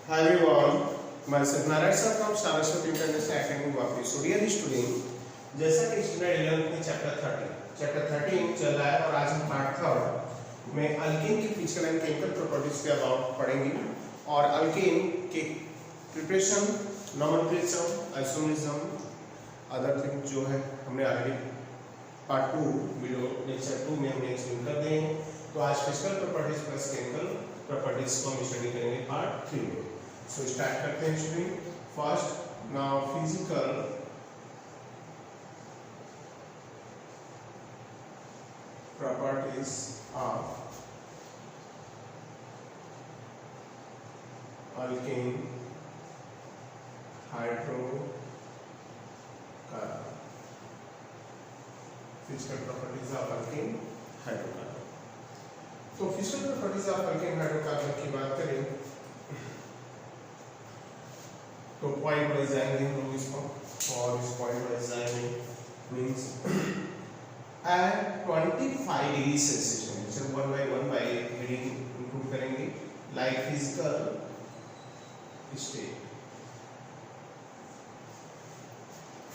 Hi everyone, myself Narayan sir from Saraswati International Academy Vapi. So dear student, जैसा कि student 11th में chapter 13 चल रहा है और आज हम पार्ट थर्ड में अल्केन की फिजिकल एंड केमिकल प्रॉपर्टीज के अबाउट पढ़ेंगे और अल्केन के preparation, nomenclature, isomerism, other thing जो है हमने ऑलरेडी पार्ट 2 वीडियो लेक्चर 2 में हमने एक्सप्लेन कर दिए हैं। तो आज physical properties plus chemical properties को हम स्टडी करेंगे पार्ट 3 में। सो स्टार्ट करते हैं student. First now physical properties of alkane hydrocarbon. Physical properties of alkane hydrocarbon. तो physical properties of alkane hydrocarbon की बात करें तो पॉइंट वाइज जाएंगे हम लोग इसको और इस पॉइंट वाइज जाएंगे means at 25 degree celsius temperature 1 by heading include करेंगे like physical state.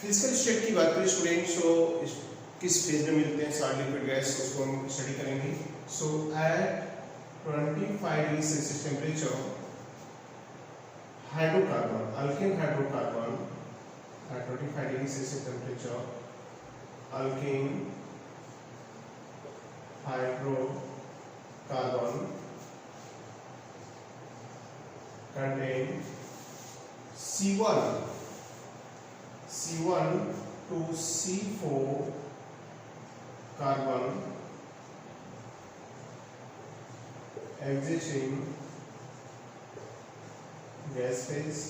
Physical state की बात करें स्टूडेंट सो किस फेज में मिलते हैं सॉलिड लिक्विड गैस उसको हम स्टडी करेंगे। So at 25 degree celsius temperature hydrocarbon alkane hydrocarbon at 25 degree celsius temperature alkane hydrocarbon contain C1 to C4 carbon existing gas phase,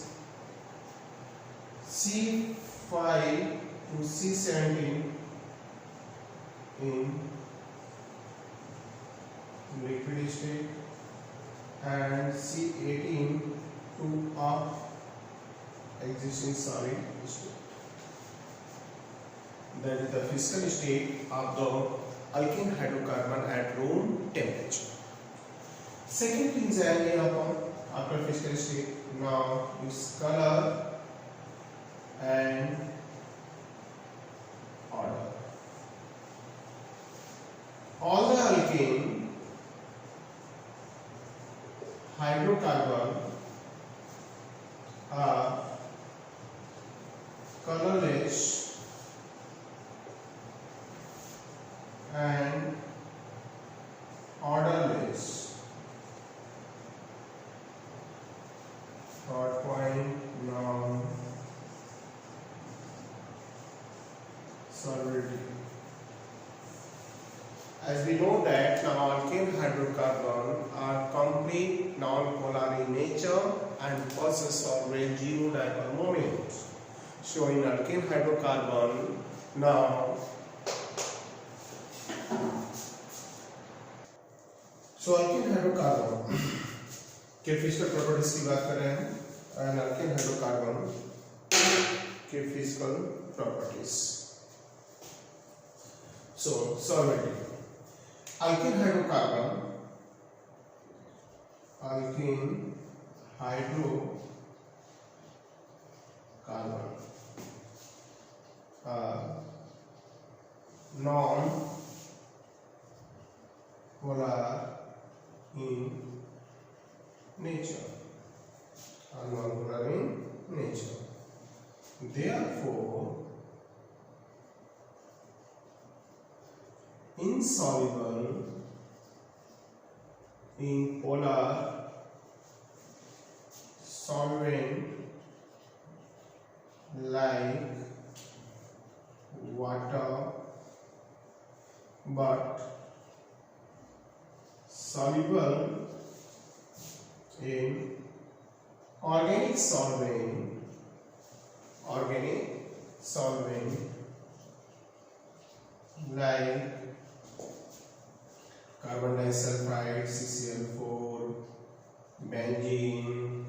C5 to C17 in liquid state and C18 to existing solid state. That is the physical state of the alkene hydrocarbon at room temperature. Second thing जाएंगे यहाँ पर after physical state. Now its color and order. All the alkene hydrocarbon are colorless and odorless. Third point now solubility. As we know that now alkane hydrocarbon are complete non-polar in nature and possess always zero dipole moment. So in alkane hydrocarbon now alkane hydrocarbon के physical properties की बात कर रहे हैं and alkane hydrocarbon के physical properties. So solubility. Alkene hydrocarbon non-polar in nature. Therefore, insoluble in polar solvent like water but soluble in organic solvent like carbon disulfide, CCl4, benzene,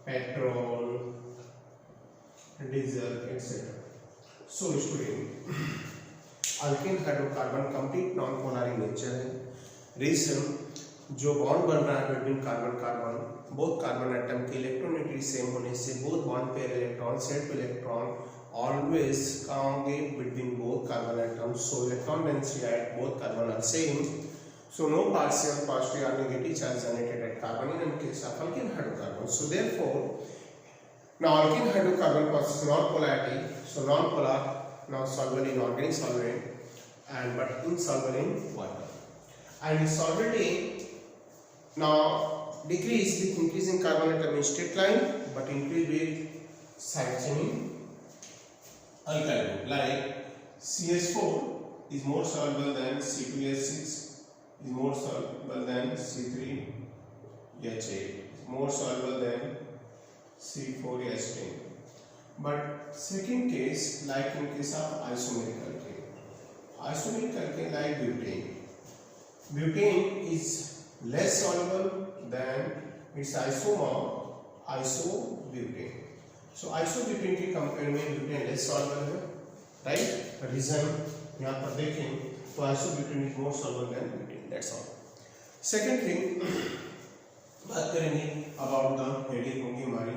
petrol, diesel, etc. So student, alkene hydrocarbon complete non-polar in nature है। Reason जो bond बन रहा है between carbon carbon, both carbon atom के electronegative same होने से both bond pair electron set two electron always conjugate between both carbon atoms, so electron density at both carbon are same, so no partial positive or negative charge generated at carbon in case of alkene hydrocarbon. So therefore now alkene hydrocarbon possesses non-polarity, so non-polar, now soluble in organic solvent and but insoluble in water, and solubility now decrease with increasing carbon atom in straight line but increase with side chain alkyl group, like CH4 is more soluble than C2H6, is more soluble than C3H8, is more soluble than C4H10. But second case, like in case of isomeric alkane like butane. Butane is less soluble than its isomer isobutane. So isobutane के compare में butane less soluble है, right? Reason यहाँ पर देखें तो isobutane is more soluble than butane, that's all. Second thing बात करेंगे about the heading होगी हमारी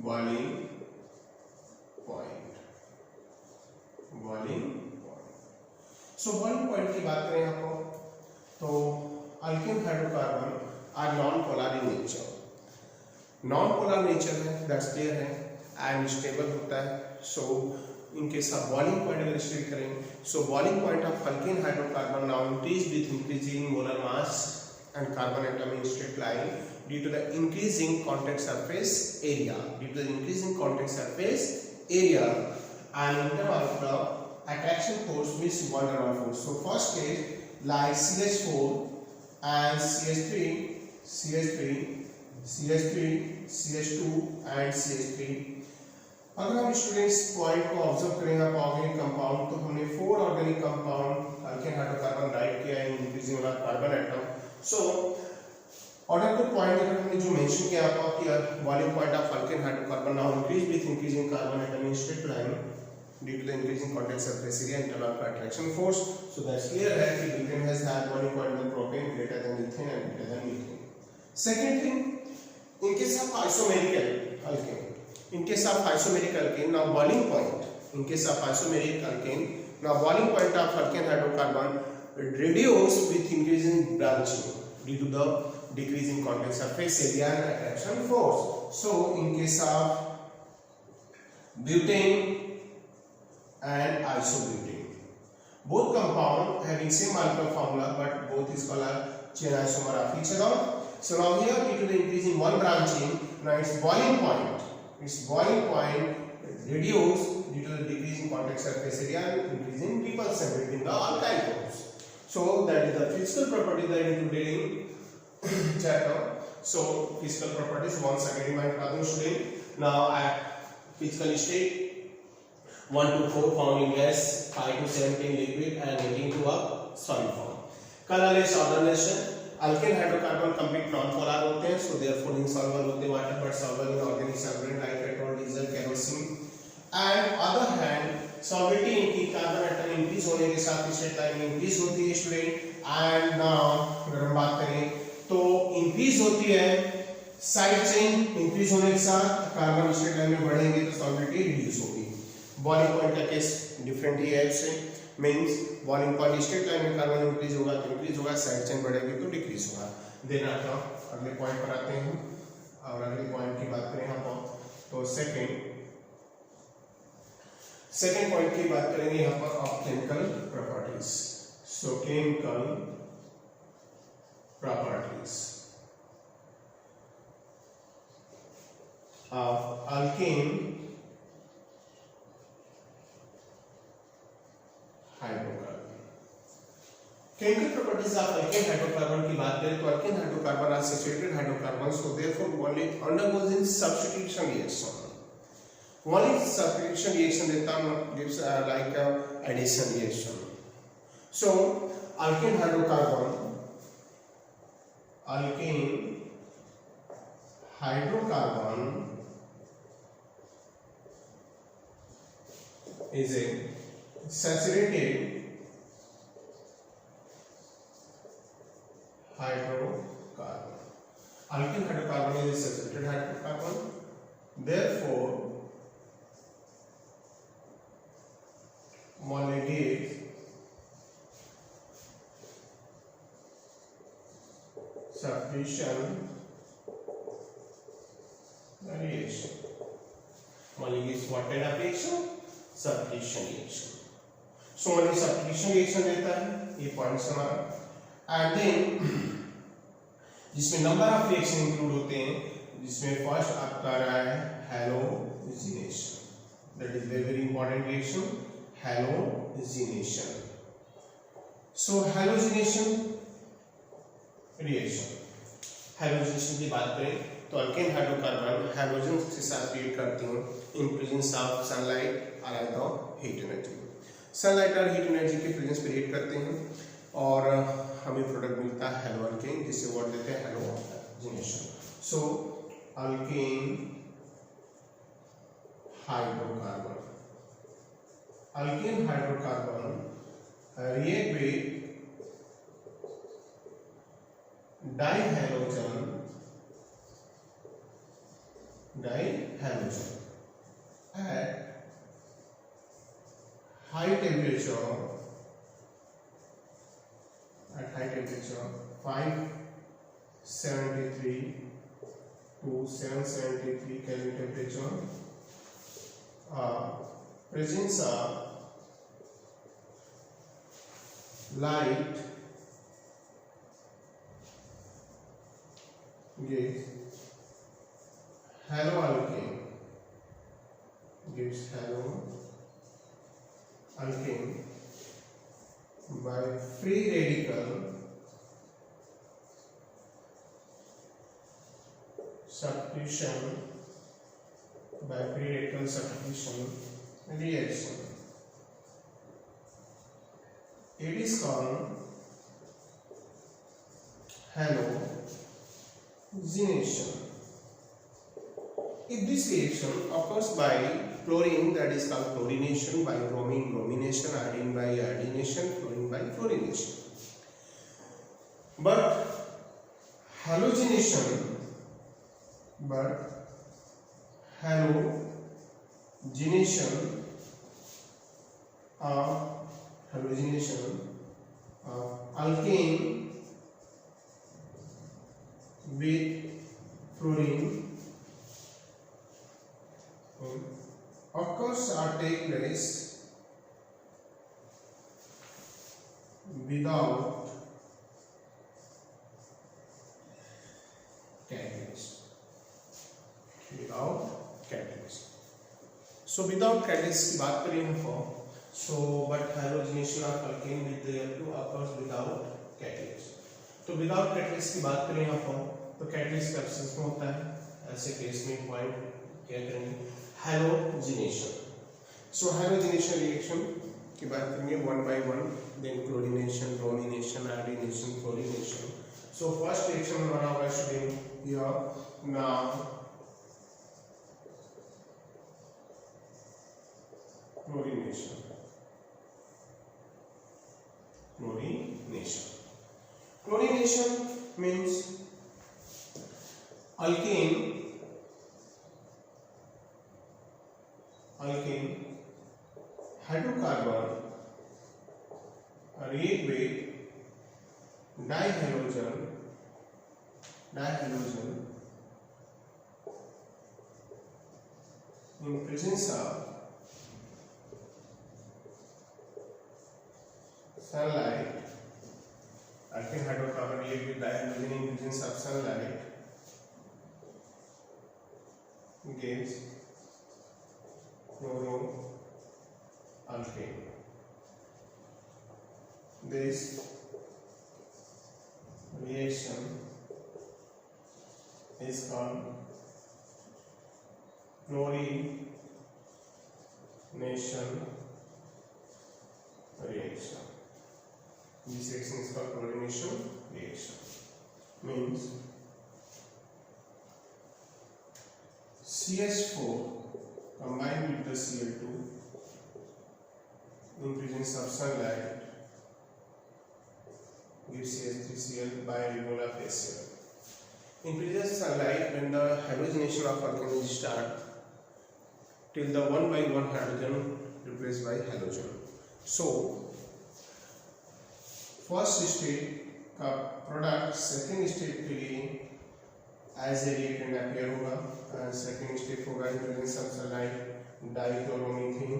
boiling point. So boiling point की बात करें यहाँ पर तो alkane hydrocarbon are non polar in nature. Non polar nature है, दैट्स क्लियर है, एंड स्टेबल होता है. सो इनके साथ बॉइलिंग पॉइंट अगर स्टडी करें, so boiling point of alkane hydrocarbon now increase with increasing molar mass and carbon atom in straight line due to the increasing contact surface area, and in terms of the attraction force means van der Waals force. So first case like CH4 and CH2 and CH3. अगर हम students point को observe करें आप organic compound, तो हमने 4 organic compound alkane hydrocarbon right किया है increasing वाला कार्बन एटम. सो ऑर्डर को पॉइंट अगर हमने जो मेंशन किया आपको boiling point of alkane hydrocarbon now increase with increasing carbon atom in straight line due to the increasing contact surface area and internal attraction force. So that's clear है कि butane has higher boiling point than propane, greater than ethane and greater than methane. Second thing, in case of isomeric alkane, now boiling point, in case of isomeric alkane, now boiling point of alkane hydrocarbon reduce with increasing branching due to the decreasing contact surface area and attraction force. So in case of butane and isobutane, both compound having same molecular formula but both is called chain isomer of each other. So now here due to the increasing one branching, now its boiling point reduce due to the decreasing contact surface area and increasing repulsion between the alkyl groups. So that is the physical property that included in chapter. So physical properties once again my problem student. Now at physical state 1 to 4 found in gas, 5 to 17 liquid and 18 to a solid form. Colorless ordination, alkane hydrocarbon complete non-polar होते हैं, so therefore insoluble होते हैं water but soluble in organic solvent like petrol, diesel, kerosene. And other hand solubility इनकी carbon atom increase होने के साथ straight line increase होती है स्टूडेंट. एंड नाउ अगर हम बात करें तो इंक्रीज होती है साइड चेन, इंक्रीज होने के साथ कार्बन स्ट्रेट लाइन में बढ़ेंगे तो सॉल्युबिलिटी रिड्यूस होगी. बॉइलिंग पॉइंट का केस डिफरेंट ही है उससे, means boiling point straight line में कार्बन इंक्रीज होगा तो इंक्रीज होगा, साइड चेन बढ़ेगी तो डिक्रीज होगा. देन आता अगले पॉइंट पर आते हैं और अगले पॉइंट की बात करें यहाँ पर तो सेकेंड पॉइंट की बात करेंगे यहाँ पर of chemical properties. So chemical properties of alkane hydrocarbon. Chemical properties of alkane hydrocarbon की बात करें तो alkane hydrocarbon are saturated hydrocarbon, so therefore only undergoes in substitution reaction. Only substitution reaction देता gives like addition reaction. So alkane hydrocarbon is a saturated hydrocarbon Therefore, molecules substitution reaction. Molecules what kind of reaction? Substitution reaction. So molecular substitution reaction रहता है, ये points हमारा. And then जिसमें number of reaction include होते हैं, जिसमें first आपका रहा है halogenation. That is very important reaction, halogenation. So halogenation reaction, halogenation की बात करें तो अल्केन हाइड्रोकार्बन हैलोजन के साथ रिएक्ट करते हैं इन प्रेजेंस ऑफ सनलाइट और आइदर हीट एनर्जी. सनलाइट और हीट एनर्जी के प्रेजेंस पे रिएक्ट करते हैं और हमें प्रोडक्ट मिलता है हेलो अल्केन, जिसे वर्ड देते हैं halogenation. So alkane hydrocarbon, alkane hydrocarbon react with dihalogen at high temperature 573 to 773 Kelvin temperature, presence of light gives haloalkane, gives haloalkane by free radical substitution, by free radical substitution reaction. It is called halogenation. If this reaction occurs by chlorine, that is called chlorination, by bromine bromination, iodine by iodination, fluorine by fluorination. But halogenation of alkane with fluorine occurs or take place without catalyst. So without catalyst की बात करें हम so but halogenation of alkane with the L2 occurs without catalyst. तो without catalyst की बात करें हम तो catalyst का absence में होता है. ऐसे केस में पॉइंट क्या करेंगे? Halogenation. So halogenation reaction की बात करेंगे one by one, then chlorination, bromination, iodination, fluorination. So first reaction हमारा होगा student here now chlorination. Chlorination means alkane hydrocarbon react with dihalogen in presence of sunlight. Alkane hydrocarbon react with dihalogen in presence of sunlight gives chloroalkane. This reaction is called chlorination reaction. This reaction is called chlorination reaction. Means CH4 combined with the Cl2 in presence of sunlight gives CH3Cl by removal of HCl. In presence of sunlight, when the halogenation of alkane is start, till the 1 by 1 hydrogen replaced by halogen. So first state का product second state के लिए as a reactant appear होगा. Second step होगा in presence of sulphide dichloromethane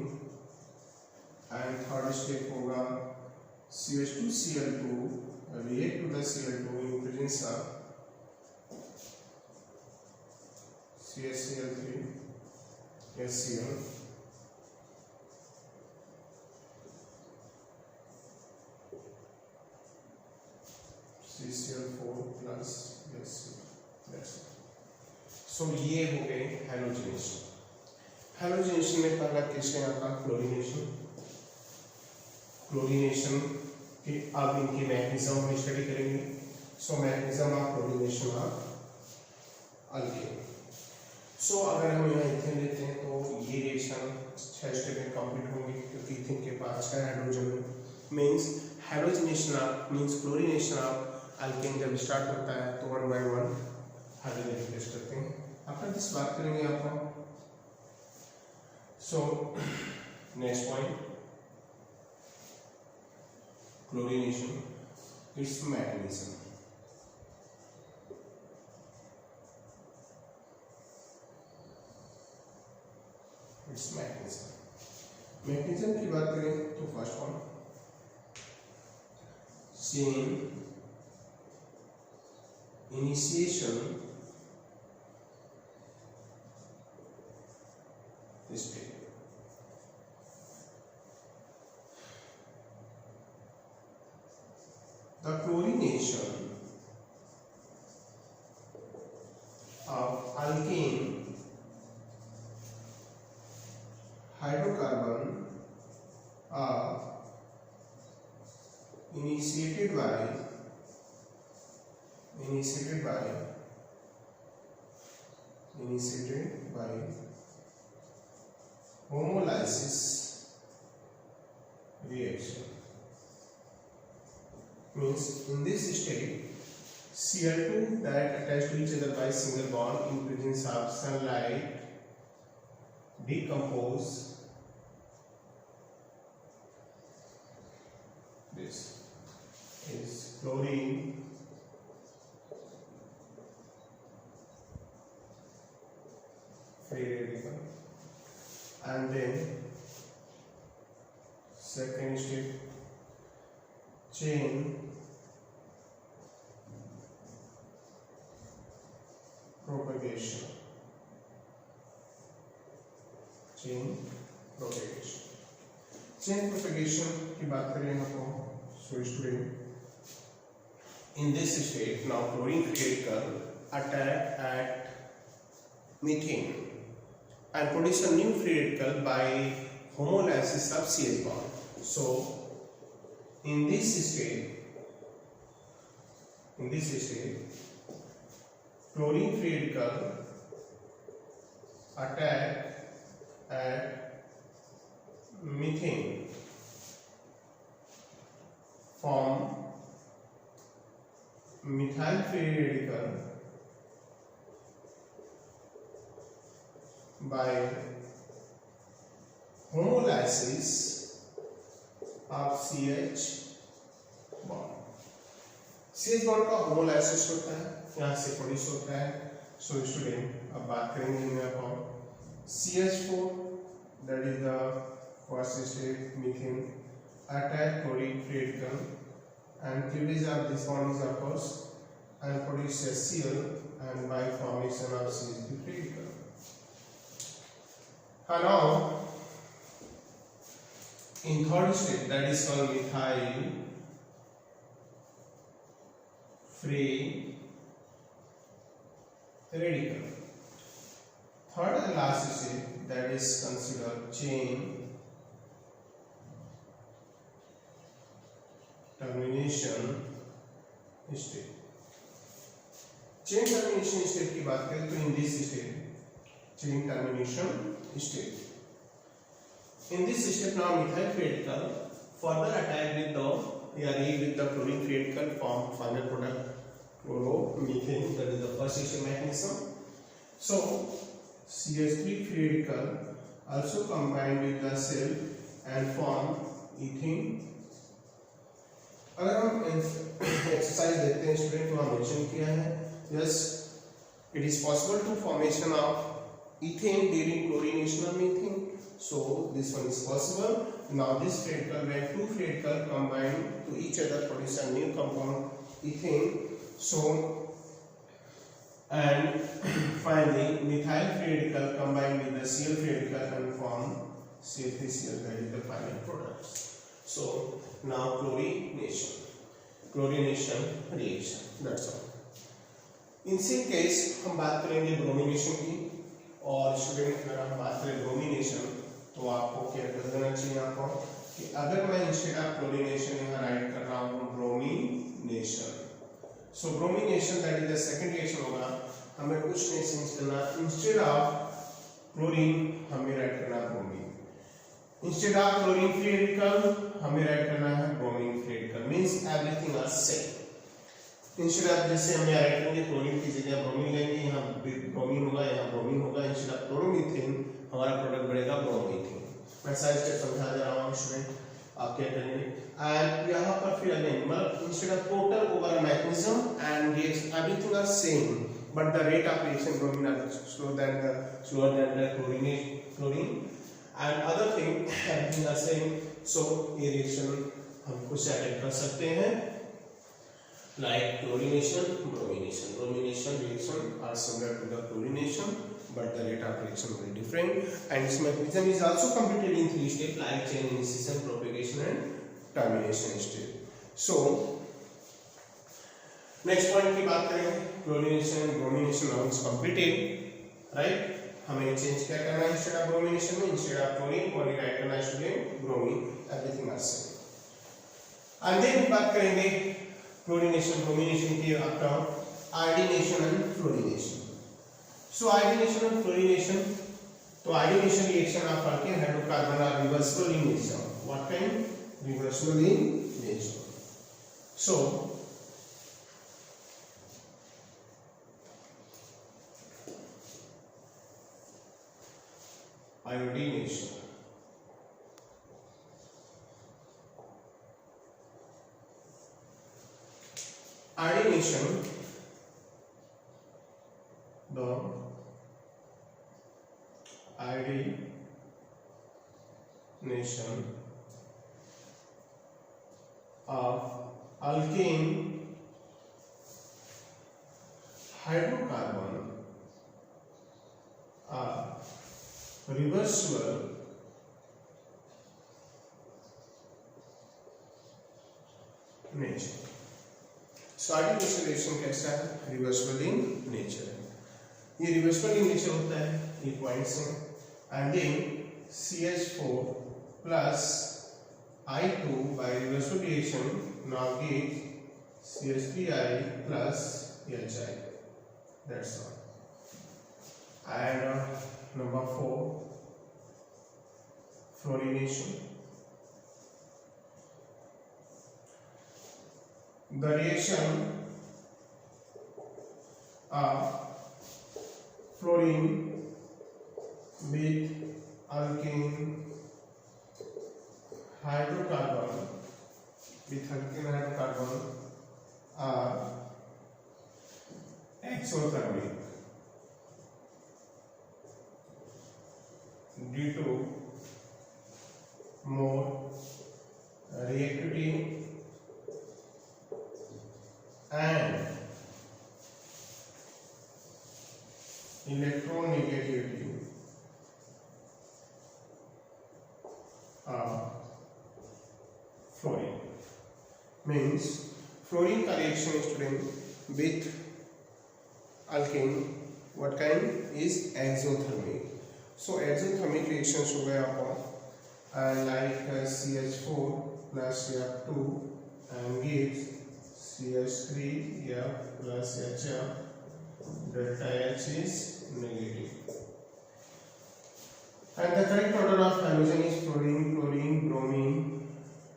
and third step होगा CH2Cl2 react to the Cl2 in presence of CaCl3 HCl CCl4 plus HCl. That's it. So ये हो गए halogenation. Halogenation में पहला case है आपका क्लोरीनेशन. क्लोरीनेशन के अब इनके मैकेनिज्म हम स्टडी करेंगे. So mechanism of chlorination of alkane. So अगर हम यहाँ इथेन लेते हैं तो ये रिएक्शन 6 स्टेप में कंप्लीट होंगे क्योंकि इथेन के पास का hydrogen means halogenation of means chlorination of alkane जब स्टार्ट होता है तो 1 by 1 हाइड्रोजन रिप्लेस करते हैं. अपन इस बात करेंगे आपको. So next point chlorination it's mechanism. It's mechanism की बात करें तो first one chain initiation state. The chlorination of alkane hydrocarbon are initiated by homolysis reaction. Means in this state Cl2 that attached to each other by single bond in presence of sunlight decompose this is chlorine free radical, and then second step chain propagation. Chain propagation की बात करें आपको. So student, in this state now chlorine free radical attack at methane and produce a new free radical by homolysis of CH bond. So in this state chlorine free radical attack at methane form methyl free radical by homolysis of CH bond. CH bond का homolysis होता है, यहाँ से produce होता है. So student अब बात करेंगे इनमें अपन CH4 that is the first state methane attack chlorine free radical and cleavage of this bond is occurs and produce HCl and by formation of CH3 free radical. And now in third state that is called methyl free radical. Third and last state that is considered chain termination state. Chain termination state की बात करें तो in this state chain termination state. In this state now methyl free radical further attack with the chlorine free radical form final product chloromethane, that is the first state mechanism. So CH3 free radical also combine with the cell and form ethene. अगर हम exercise देखते हैं student, वहाँ mention किया है yes it is possible to formation of ethane during chlorination of methane. So this one is possible. Now this radical, when two radical combine to each other, produce a new compound ethane. So and finally methyl radical combine with the Cl radical and form CH3Cl, that is the final product. So now chlorination reaction, that's all. In same case हम बात करेंगे bromination की, और student अगर हम बात करें bromination तो आपको क्या कर देना चाहिए आपको कि अगर मैं इंस्टेड ऑफ क्लोरीनेशन यहाँ राइट कर रहा हूँ bromination, so bromination that is the second reaction होगा, हमें कुछ नहीं चेंज करना, इंस्टेड ऑफ क्लोरीन हमें राइट करना bromine, instead of chlorine free radical हमें राइट करना है bromine free radical, means everything are same. Instead of जैसे हम यहाँ राइट करेंगे क्लोरीन की जगह ब्रोमीन लेंगे, यहाँ ब्रोमीन होगा, यहाँ ब्रोमीन होगा, इंस्टेड ऑफ क्लोरोमीथेन हमारा प्रोडक्ट बनेगा ब्रोमीथेन। मैं सारे स्टेप समझा दे रहा हूँ स्टूडेंट, आप क्या करेंगे एंड यहाँ पर फिर अगेन मतलब instead of total overall mechanism and reaction everything are same but the rate of reaction bromine are slower than the chlorine and other thing everything are same, so ये reaction हम कुछ settle कर सकते हैं like chlorination, bromination. Bromination reaction are similar to the chlorination, but the rate of reaction very different. And its mechanism is also completed in 3 steps like chain initiation, propagation, and termination step. So next point की बात करें chlorination, bromination now is completed, right? हमें change क्या करना है instead of bromination में, instead of chlorine और write करना है student bromine, everything are same. And then बात करेंगे क्लोरीनेशन ब्रोमिनेशन की after iodination and fluorination. So iodination and fluorination, तो iodination reaction of alkane hydrocarbon are reversible in nature, what kind reversible in nature. So iodination, iodination, the iodination of alkane hydrocarbon are reversible nature. So iodination reaction कैसा है? Reversible in nature है। ये reversible in nature होता है, ये points हैं। And then CH4 plus I2 by reversible reaction now gives CH3I plus HI. That's all. And number 4, fluorination. The reaction of fluorine with alkane hydrocarbon are exothermic due to more reactivity and electronegativity of fluorine. Means fluorine का reaction student with alkane what kind is exothermic. So exothermic reactions हो गया आपको like CH4 plus F2 and gives CH3F plus HF. Delta H is negative. And the correct order of halogen is fluorine, chlorine, bromine,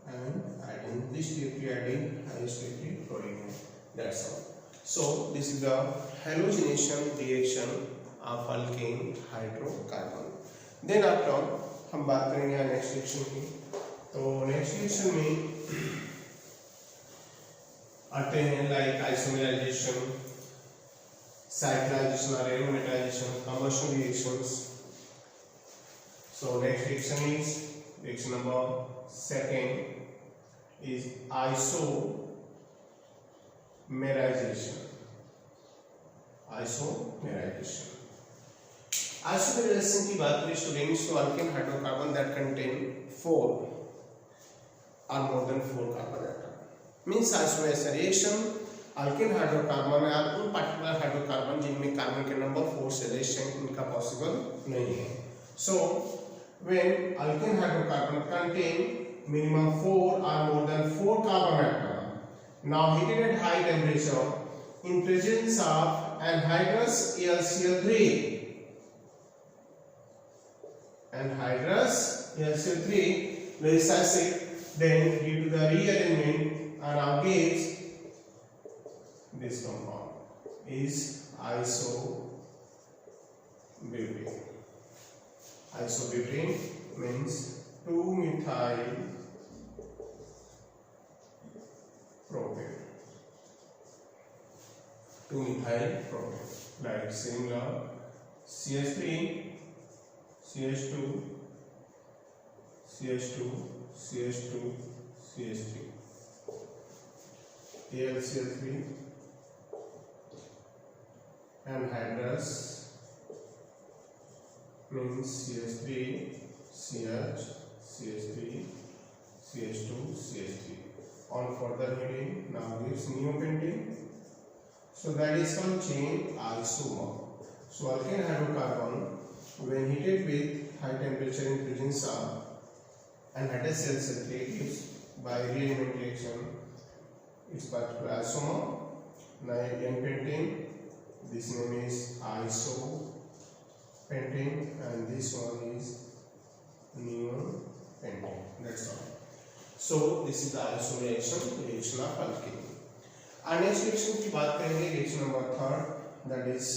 and iodine. This state iodine, highest state fluorine. That's all. So this is the halogenation reaction of alkane hydrocarbon. Then after हम बात करेंगे next reaction की। तो next reaction में आते हैं like isomerisation, cyclization or aromatization, combustion reactions. So next reaction is reaction number second is isomerization. Isomerization की बात करें स्टूडेंट्स तो alkane hydrocarbon that contain 4 or more than 4 carbon atom means isomerization reaction alkane hydrocarbon या उन particular hydrocarbon जिनमें carbon के number 4 से less है इनका पॉसिबल नहीं है। So when alkane hydrocarbon contain minimum 4 or more than 4 carbon atom now heated at high temperature in presence of anhydrous AlCl3 less acid, then due to the rearrangement and now gives this compound is isobutane. Isobutane means 2-methyl propane. 2-methyl propane. Like similar CH3, CH2, CH2, CH2, CH3, AlCl3, anhydrous means CH3, CH, CH3, CH2, CH3. On further heating, now gives neopentane. So that is called chain isomer. So alkane hydrocarbon, when heated with high temperature in presence of anhydrous AlCl3, gives by rearrangement reaction its particular isomer, N-pentane. This name is isopentane and this one is neopentane. That's all. So this is the reaction of alkane. Our next reaction की बात करेंगे reaction number 3, that is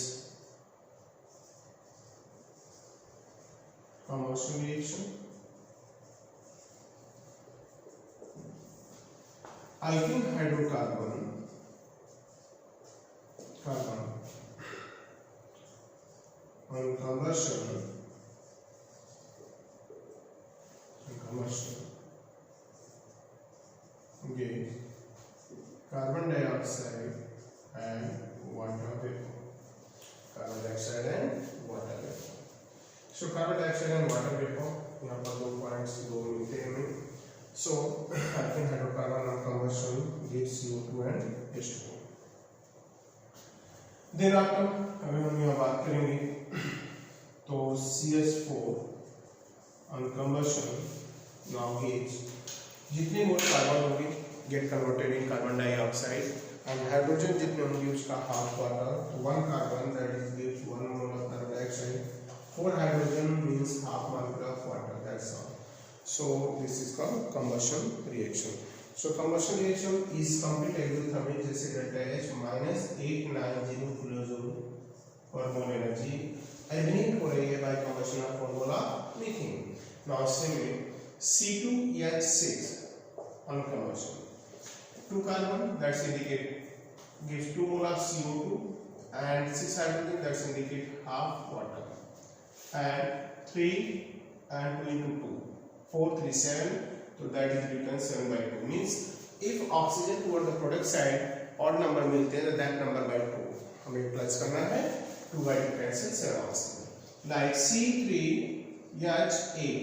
combustion reaction. Alkene hydrocarbon on combustion gives carbon dioxide and water vapor. Carbon dioxide and water vapor. So carbon dioxide and water vapor, यहाँ पर 2 points 2 मिलते हैं हमें. So alkene hydrocarbon on combustion gives CO2 and H2O. Then after अभी हम यहाँ बात करेंगे तो CH4 on combustion now gives जितने मोल कार्बन होंगे get converted in carbon dioxide and hydrogen जितने होंगे उसका half water, तो 1 carbon that is gives 1 mole of carbon dioxide, 4 hydrogen means half molecule of water. That's all. So this is called combustion reaction. So combustion reaction is complete exothermic जैसे delta H minus 890 kilojoule per mole energy eliminate हो रही है by combustion of formula methane. Now same C2H6 on combustion, 2 carbon that's indicate gives 2 mole of CO2 and 6 hydrogen that's indicate half water and 3 and 2 into 2 4 3 7, so that is written 7 by 2 means if oxygen toward the product side odd number मिलते हैं तो that number by 2 हमें plus करना है 2 by 2 cancel 7 oxygen like C3H8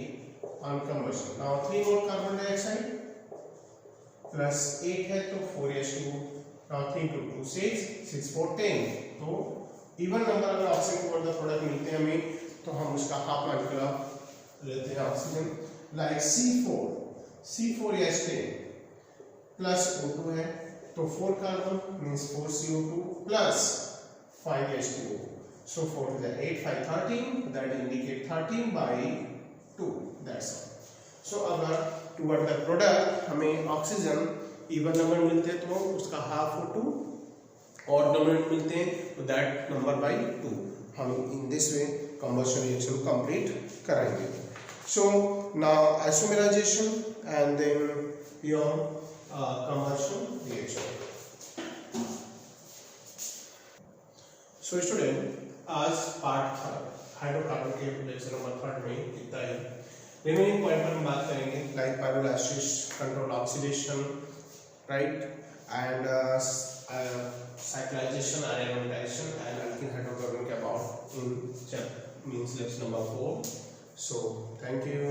on combustion. Now 3 more carbon dioxide plus 8 है तो 4H2. Now 3 to 2 6 6 4 10, तो even number अगर ऑक्सीजन toward the product मिलते हैं हमें तो हम उसका हाफ मॉलिक्यूल लेते हैं oxygen like C4H10 plus O2 है तो 4 carbon means 4 CO2 plus 5 H2O. So 4 to the 8 5 13, that indicate 13 by 2. That's all. So अगर toward the product हमें ऑक्सीजन इवन नंबर मिलते हैं तो उसका हाफ O2 और नंबर मिलते हैं तो that number by 2. हम in this way combustion reaction complete कराएंगे. So now isomerization and then your combustion reaction. So student आज पार्ट हाइड्रोकार्बन के लेक्चर नंबर 3 में इतना ही. रिमेनिंग पॉइंट पर हम बात करेंगे like pyrolysis, control oxidation, right, and cyclization and aromatization and alkene hydrocarbon के about in means lecture number 4. So thank you.